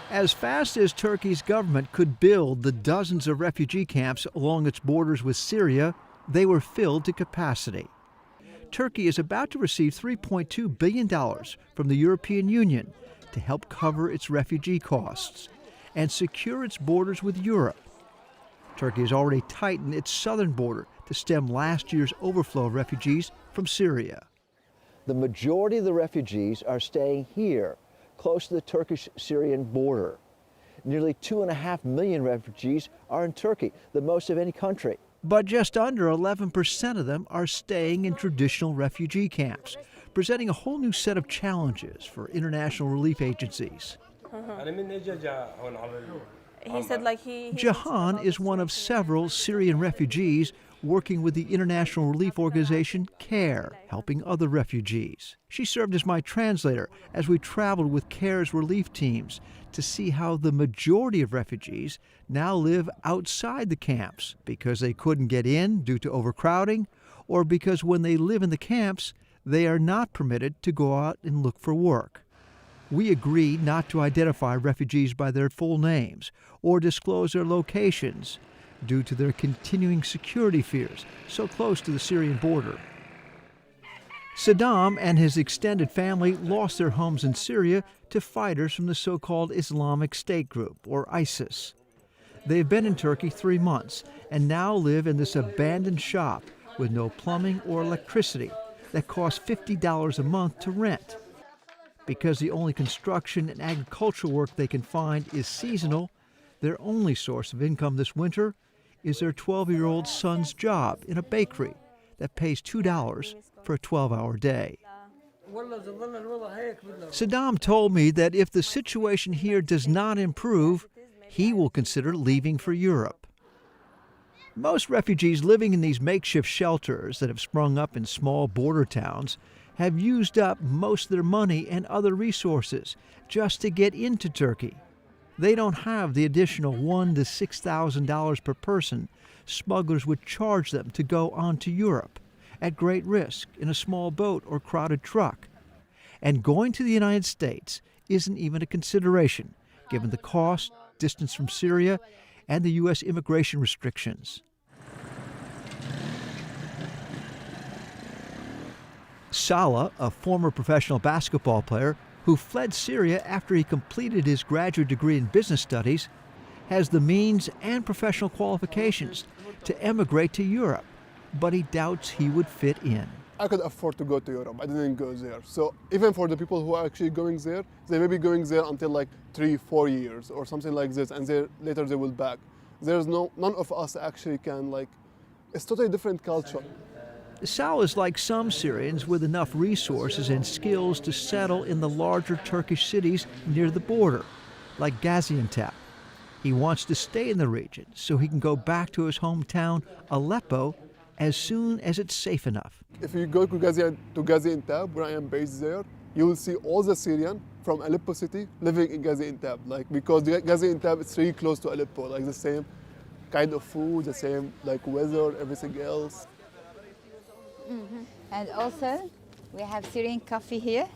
As fast as Turkey's government could build the dozens of refugee camps along its borders with Syria, they were filled to capacity. Turkey is about to receive $3.2 billion from the European Union to help cover its refugee costs and secure its borders with Europe. Turkey has already tightened its southern border to stem last year's overflow of refugees from Syria. The majority of the refugees are staying here, close to the Turkish-Syrian border. Nearly 2.5 million refugees are in Turkey, the most of any country. But just under 11% of them are staying in traditional refugee camps, presenting a whole new set of challenges for international relief agencies. He said Jahan is one of several Syrian refugees working with the international relief organization CARE, helping other refugees. She served as my translator as we traveled with CARE's relief teams to see how the majority of refugees now live outside the camps because they couldn't get in due to overcrowding, or because when they live in the camps, they are not permitted to go out and look for work. We agreed not to identify refugees by their full names or disclose their locations due to their continuing security fears so close to the Syrian border. Saddam and his extended family lost their homes in Syria to fighters from the so-called Islamic State group, or ISIS. They have been in Turkey 3 months and now live in this abandoned shop with no plumbing or electricity that costs $50 a month to rent. Because the only construction and agricultural work they can find is seasonal, their only source of income this winter is their 12-year-old son's job in a bakery that pays $2 for a 12-hour day. Saddam told me that if the situation here does not improve, he will consider leaving for Europe. Most refugees living in these makeshift shelters that have sprung up in small border towns have used up most of their money and other resources just to get into Turkey. They don't have the additional $1,000 to $6,000 per person smugglers would charge them to go on to Europe at great risk in a small boat or crowded truck. And going to the United States isn't even a consideration, given the cost, distance from Syria, and the U.S. immigration restrictions. Salah, a former professional basketball player who fled Syria after he completed his graduate degree in business studies, has the means and professional qualifications to emigrate to Europe, but he doubts he would fit in. I could afford to go to Europe. I didn't go there. So even for the people who are actually going there, they may be going there until like 3-4 years or something like this, and later they will back. None of us actually can, it's totally different culture. Sal is like some Syrians with enough resources and skills to settle in the larger Turkish cities near the border, like Gaziantep. He wants to stay in the region so he can go back to his hometown, Aleppo, as soon as it's safe enough. If you go to Gaziantep, where I am based there, you will see all the Syrian from Aleppo city living in Gaziantep, because Gaziantep is really close to Aleppo, the same kind of food, the same weather, everything else. Mm-hmm. And also, we have Syrian coffee here,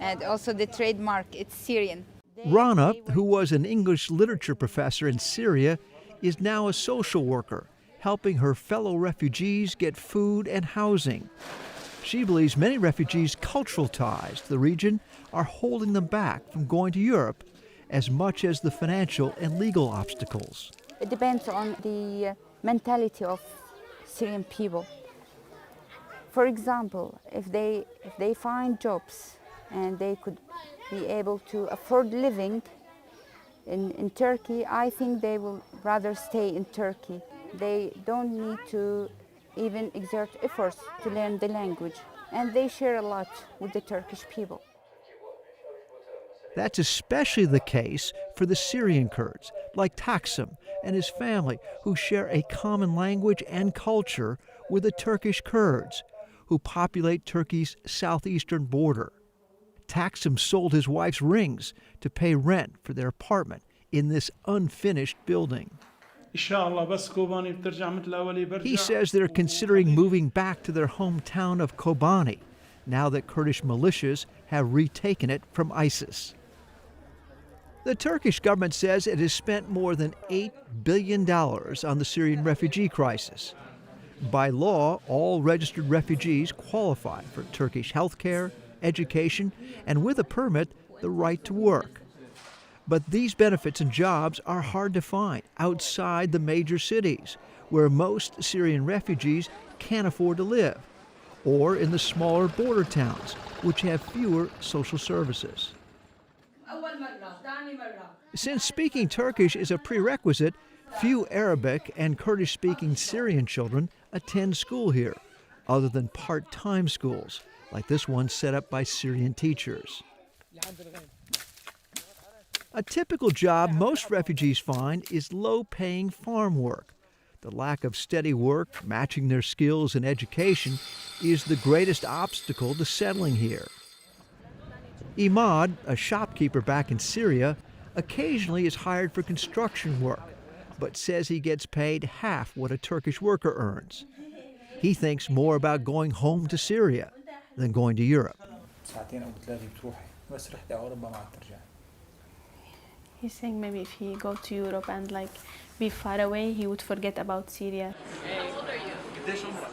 and also the trademark, it's Syrian. Rana, who was an English literature professor in Syria, is now a social worker, helping her fellow refugees get food and housing. She believes many refugees' cultural ties to the region are holding them back from going to Europe as much as the financial and legal obstacles. It depends on the mentality of Syrian people. For example, if they find jobs and they could be able to afford living in Turkey, I think they will rather stay in Turkey. They don't need to even exert efforts to learn the language, and they share a lot with the Turkish people. That's especially the case for the Syrian Kurds, like Taksim and his family, who share a common language and culture with the Turkish Kurds, who populate Turkey's southeastern border. Taksim sold his wife's rings to pay rent for their apartment in this unfinished building. He says they're considering moving back to their hometown of Kobani, now that Kurdish militias have retaken it from ISIS. The Turkish government says it has spent more than $8 billion on the Syrian refugee crisis. By law, all registered refugees qualify for Turkish health care, education, and with a permit, the right to work. But these benefits and jobs are hard to find outside the major cities, where most Syrian refugees can't afford to live, or in the smaller border towns, which have fewer social services. Since speaking Turkish is a prerequisite, few Arabic and Kurdish-speaking Syrian children attend school here, other than part-time schools, like this one set up by Syrian teachers. A typical job most refugees find is low-paying farm work. The lack of steady work matching their skills and education is the greatest obstacle to settling here. Imad, a shopkeeper back in Syria, occasionally is hired for construction work, but says he gets paid half what a Turkish worker earns. He thinks more about going home to Syria than going to Europe. He's saying maybe if he go to Europe and be far away, he would forget about Syria.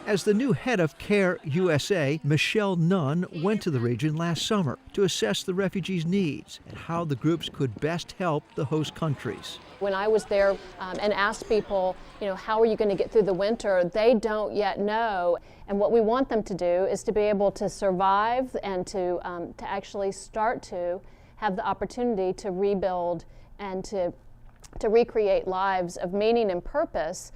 As the new head of CARE USA, Michelle Nunn went to the region last summer to assess the refugees' needs and how the groups could best help the host countries. When I was there and asked people, how are you going to get through the winter, they don't yet know. And what we want them to do is to be able to survive and to actually start to have the opportunity to rebuild and to recreate lives of meaning and purpose,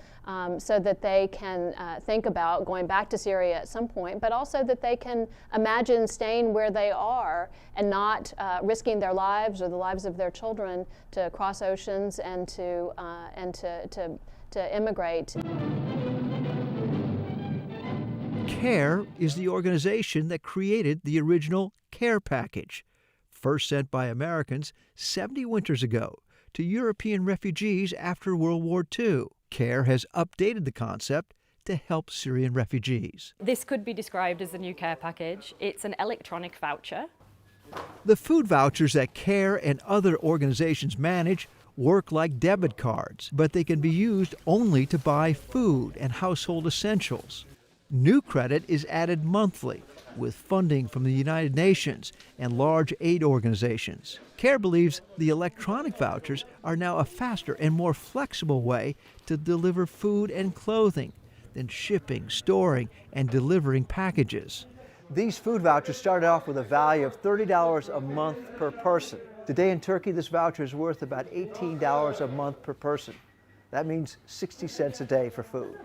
so that they can think about going back to Syria at some point, but also that they can imagine staying where they are and not risking their lives or the lives of their children to cross oceans and to immigrate. CARE is the organization that created the original CARE package, first sent by Americans 70 winters ago to European refugees after World War II. CARE has updated the concept to help Syrian refugees. This could be described as the new care package. It's an electronic voucher. The food vouchers that CARE and other organizations manage work like debit cards, but they can be used only to buy food and household essentials. New credit is added monthly with funding from the United Nations and large aid organizations. CARE believes the electronic vouchers are now a faster and more flexible way to deliver food and clothing than shipping, storing, and delivering packages. These food vouchers started off with a value of $30 a month per person. Today in Turkey, this voucher is worth about $18 a month per person. That means 60 cents a day for food.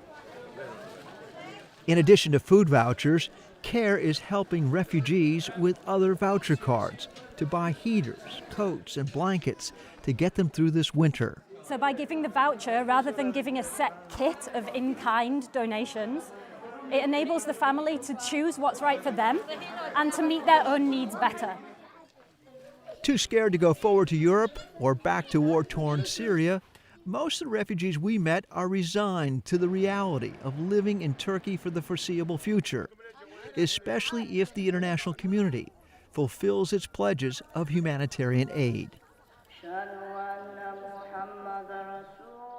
In addition to food vouchers, CARE is helping refugees with other voucher cards to buy heaters, coats, and blankets to get them through this winter. So by giving the voucher, rather than giving a set kit of in-kind donations, it enables the family to choose what's right for them and to meet their own needs better. Too scared to go forward to Europe or back to war-torn Syria, most of the refugees we met are resigned to the reality of living in Turkey for the foreseeable future, especially if the international community fulfills its pledges of humanitarian aid.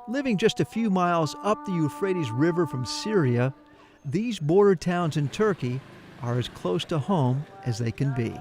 Living just a few miles up the Euphrates River from Syria, these border towns in Turkey are as close to home as they can be.